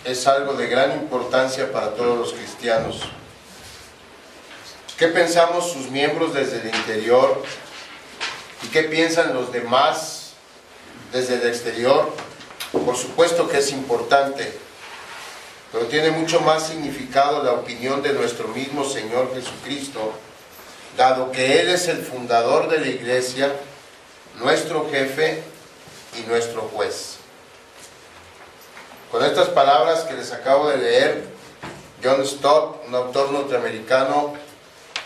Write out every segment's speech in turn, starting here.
es algo de gran importancia para todos los cristianos. ¿Qué pensamos sus miembros desde el interior? ¿Y qué piensan los demás desde el exterior? Por supuesto que es importante, pero tiene mucho más significado la opinión de nuestro mismo Señor Jesucristo, dado que Él es el fundador de la iglesia, nuestro jefe y nuestro juez. Con estas palabras que les acabo de leer, John Stott, un autor norteamericano,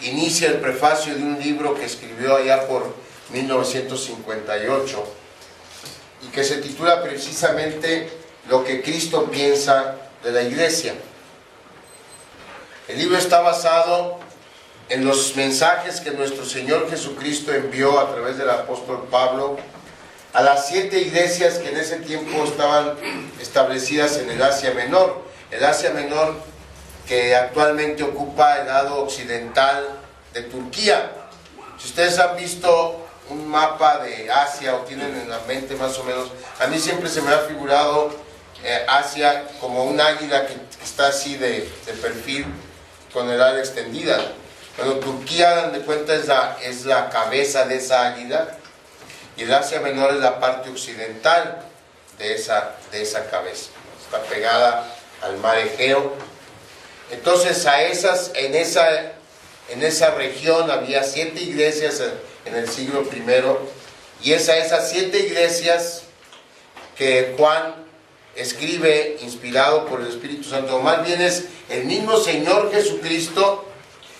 inicia el prefacio de un libro que escribió allá por 1958 y que se titula precisamente Lo que Cristo piensa de la iglesia. El libro está basado en los mensajes que nuestro Señor Jesucristo envió a través del apóstol Pablo a las 7 iglesias que en ese tiempo estaban establecidas en el Asia Menor. El Asia Menor que actualmente ocupa el lado occidental de Turquía. Si ustedes han visto un mapa de Asia o tienen en la mente más o menos, a mí siempre se me ha figurado Asia como un águila que está así de perfil con el ala extendida. Bueno, Turquía, dan de cuenta, es la cabeza de esa águila, y el Asia Menor es la parte occidental de esa cabeza. Está pegada al mar Egeo. Entonces en esa región había 7 iglesias en el siglo I, y es a esas 7 iglesias que Juan escribe inspirado por el Espíritu Santo. Más bien es el mismo Señor Jesucristo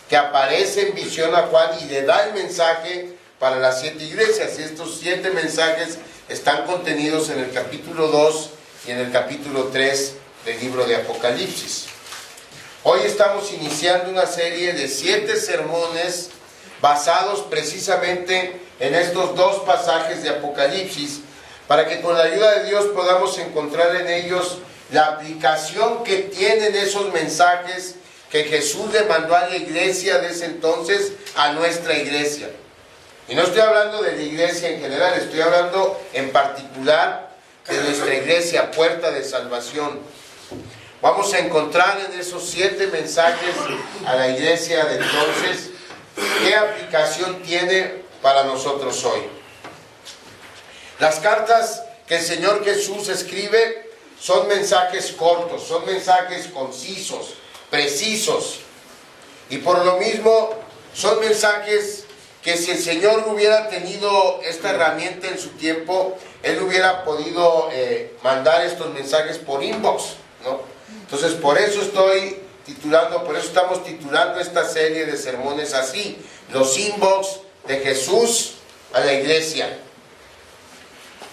que aparece en visión a Juan y le da el mensaje para las 7 iglesias, y estos 7 mensajes están contenidos en el capítulo 2 y en el capítulo 3 del libro de Apocalipsis. Hoy estamos iniciando una serie de 7 sermones basados precisamente en estos 2 pasajes de Apocalipsis, para que con la ayuda de Dios podamos encontrar en ellos la aplicación que tienen esos mensajes que Jesús le mandó a la iglesia de ese entonces, a nuestra iglesia. Y no estoy hablando de la iglesia en general, estoy hablando en particular de nuestra iglesia, Puerta de Salvación. Vamos a encontrar en esos 7 mensajes a la iglesia de entonces qué aplicación tiene para nosotros hoy. Las cartas que el Señor Jesús escribe son mensajes cortos, son mensajes concisos, precisos, y por lo mismo son mensajes que si el Señor hubiera tenido esta herramienta en su tiempo, Él hubiera podido mandar estos mensajes por inbox, ¿no? Entonces por eso estamos titulando esta serie de sermones así, los inbox de Jesús a la iglesia.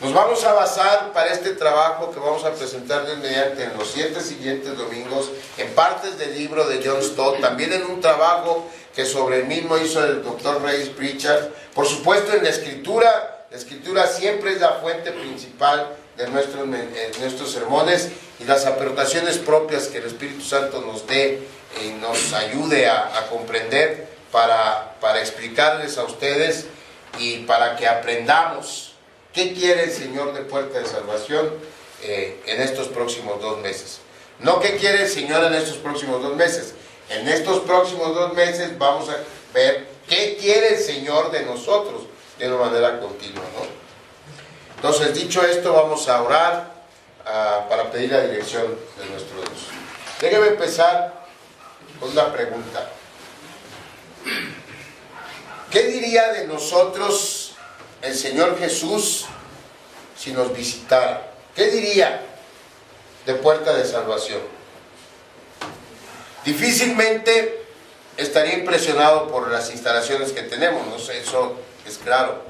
Nos vamos a basar para este trabajo que vamos a presentarles mediante en los 7 siguientes domingos, en partes del libro de John Stott, también en un trabajo que sobre el mismo hizo el Dr. Ray Pritchard, por supuesto en la Escritura. La Escritura siempre es la fuente principal de nuestros sermones, y las aportaciones propias que el Espíritu Santo nos dé y nos ayude a comprender para explicarles a ustedes y para que aprendamos qué quiere el Señor de Puerta de Salvación en estos próximos 2 meses. No qué quiere el Señor en estos próximos 2 meses. En estos próximos 2 meses vamos a ver qué quiere el Señor de nosotros de una manera continua, ¿no? Entonces, dicho esto, vamos a orar para pedir la dirección de nuestro Dios. Déjeme empezar con una pregunta. ¿Qué diría de nosotros el Señor Jesús si nos visitara? ¿Qué diría de Puerta de Salvación? Difícilmente estaría impresionado por las instalaciones que tenemos, no sé, eso es claro,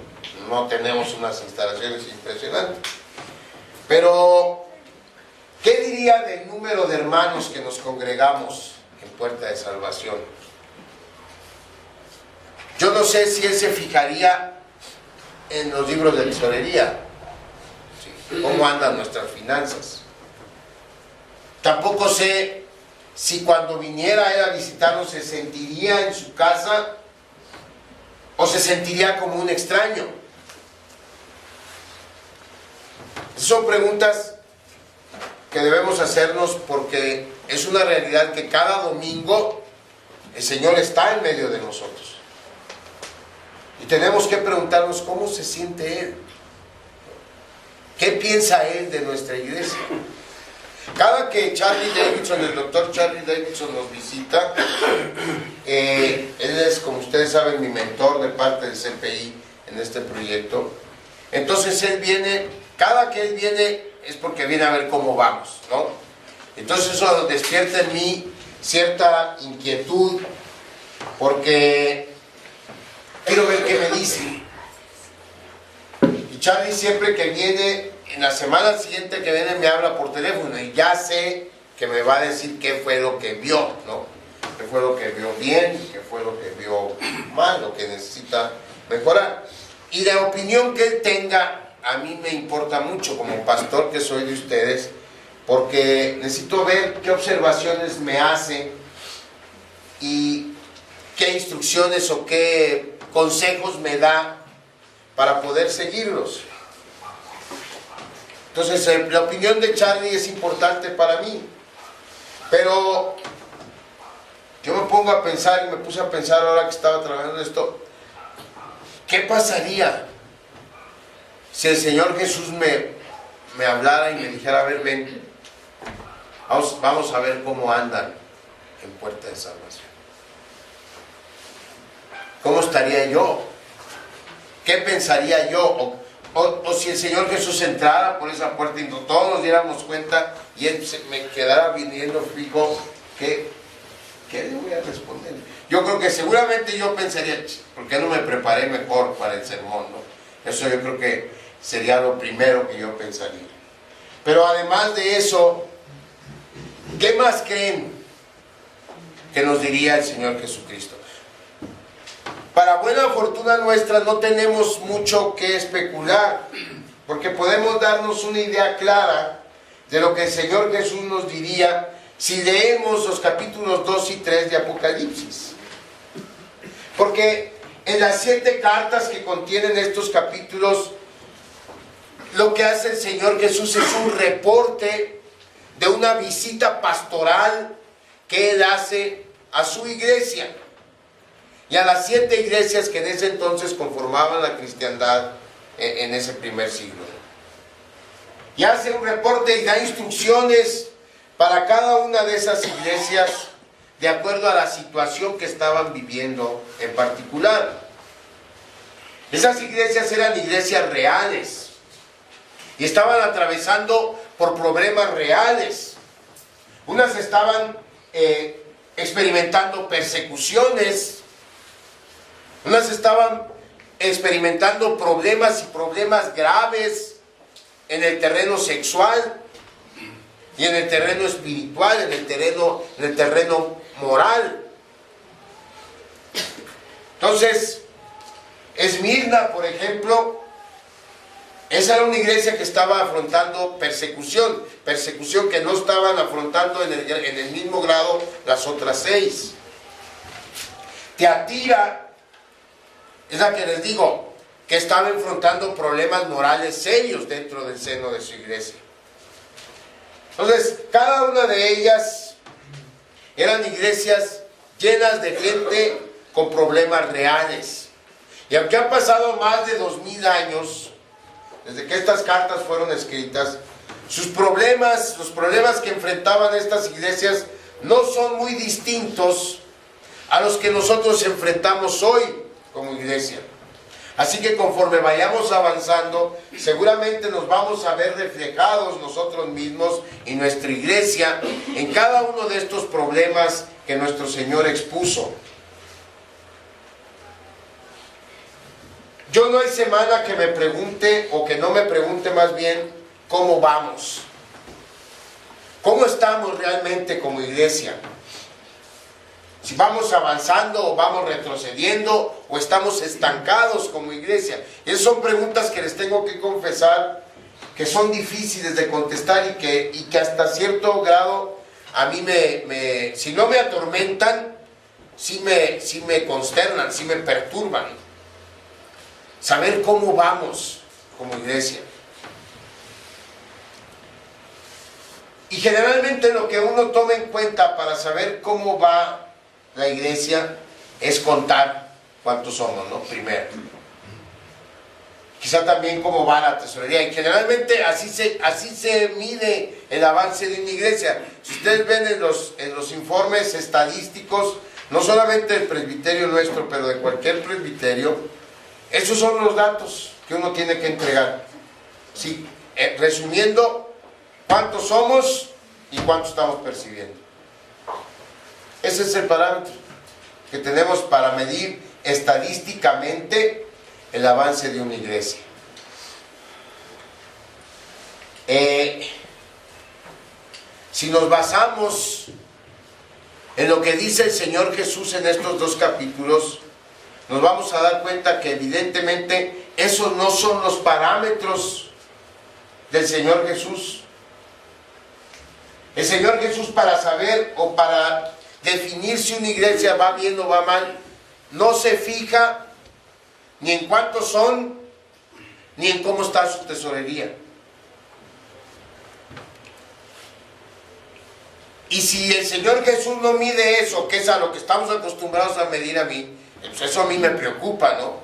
no tenemos unas instalaciones impresionantes. Pero, ¿qué diría del número de hermanos que nos congregamos en Puerta de Salvación? Yo no sé si él se fijaría en los libros de tesorería, ¿sí? Cómo andan nuestras finanzas. Tampoco sé si cuando viniera él a visitarnos se sentiría en su casa o se sentiría como un extraño. Son preguntas que debemos hacernos, porque es una realidad que cada domingo el Señor está en medio de nosotros. Y tenemos que preguntarnos cómo se siente Él. ¿Qué piensa Él de nuestra iglesia? Cada que Charlie Davidson, el doctor Charlie Davidson nos visita, él es, como ustedes saben, mi mentor de parte del CPI en este proyecto. Entonces él viene, cada que él viene es porque viene a ver cómo vamos, ¿no? Entonces eso despierta en mí cierta inquietud, porque quiero ver qué me dice. Y Charlie siempre que viene, en la semana siguiente que viene, me habla por teléfono y ya sé que me va a decir qué fue lo que vio, ¿no? Qué fue lo que vio bien, qué fue lo que vio mal, lo que necesita mejorar. Y la opinión que él tenga a mí me importa mucho como pastor que soy de ustedes, porque necesito ver qué observaciones me hace y qué instrucciones o qué consejos me da para poder seguirlos. Entonces la opinión de Charlie es importante para mí, pero yo me pongo a pensar y me puse a pensar ahora que estaba trabajando en esto, ¿qué pasaría si el Señor Jesús me hablara y me dijera, a ver, ven, vamos a ver cómo andan en Puerta de Salvación? ¿Cómo estaría yo? ¿Qué pensaría yo? O si el Señor Jesús entrara por esa puerta y todos nos diéramos cuenta y Él me quedara viniendo fijo, ¿qué le voy a responder? Yo creo que seguramente yo pensaría, ¿por qué no me preparé mejor para el sermón, no? Eso yo creo que sería lo primero que yo pensaría. Pero además de eso, ¿qué más creen que nos diría el Señor Jesucristo? Para buena fortuna nuestra no tenemos mucho que especular, porque podemos darnos una idea clara de lo que el Señor Jesús nos diría si leemos los capítulos 2 y 3 de Apocalipsis. Porque en las 7 cartas que contienen estos capítulos, lo que hace el Señor Jesús es un reporte de una visita pastoral que Él hace a su iglesia y a las 7 iglesias que en ese entonces conformaban la cristiandad en ese primer siglo. Y hace un reporte y da instrucciones para cada una de esas iglesias de acuerdo a la situación que estaban viviendo en particular. Esas iglesias eran iglesias reales y estaban atravesando por problemas reales. Unas estaban experimentando persecuciones, unas estaban experimentando problemas y problemas graves en el terreno sexual y en el terreno espiritual, en el terreno moral. Entonces, Esmirna, por ejemplo, esa era una iglesia que estaba afrontando persecución que no estaban afrontando en el mismo grado las otras 6. Tiatira es la que les digo, que estaba enfrentando problemas morales serios dentro del seno de su iglesia. Entonces, cada una de ellas eran iglesias llenas de gente con problemas reales. Y aunque han pasado más de 2000 años desde que estas cartas fueron escritas, sus problemas, los problemas que enfrentaban estas iglesias no son muy distintos a los que nosotros enfrentamos hoy como iglesia. Así que conforme vayamos avanzando, seguramente nos vamos a ver reflejados nosotros mismos y nuestra iglesia en cada uno de estos problemas que nuestro Señor expuso. Yo no hay semana que me pregunte, o que no me pregunte más bien, ¿cómo vamos? ¿Cómo estamos realmente como iglesia? Si vamos avanzando o vamos retrocediendo o estamos estancados como iglesia. Esas son preguntas que les tengo que confesar que son difíciles de contestar y que hasta cierto grado a mí si no me atormentan, sí me consternan, sí me perturban. Saber cómo vamos como iglesia. Y generalmente lo que uno toma en cuenta para saber cómo va la iglesia es contar cuántos somos, ¿no? Primero. Quizá también cómo va la tesorería. Y generalmente así se mide el avance de una iglesia. Si ustedes ven en los informes estadísticos, no solamente del presbiterio nuestro, pero de cualquier presbiterio, esos son los datos que uno tiene que entregar. Sí, resumiendo, cuántos somos y cuánto estamos percibiendo. Ese es el parámetro que tenemos para medir estadísticamente el avance de una iglesia. Si nos basamos en lo que dice el Señor Jesús en estos dos capítulos, nos vamos a dar cuenta que evidentemente esos no son los parámetros del Señor Jesús. El Señor Jesús, para saber o para definir si una iglesia va bien o va mal, no se fija ni en cuántos son, ni en cómo está su tesorería. Y si el Señor Jesús no mide eso, que es a lo que estamos acostumbrados a medir a mí, pues eso a mí me preocupa, ¿no?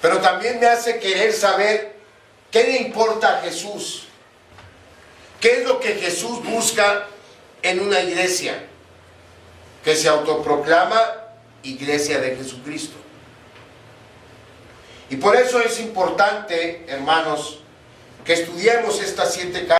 Pero también me hace querer saber qué le importa a Jesús. ¿Qué es lo que Jesús busca en una iglesia que se autoproclama Iglesia de Jesucristo? Y por eso es importante, hermanos, que estudiemos estas 7 cartas.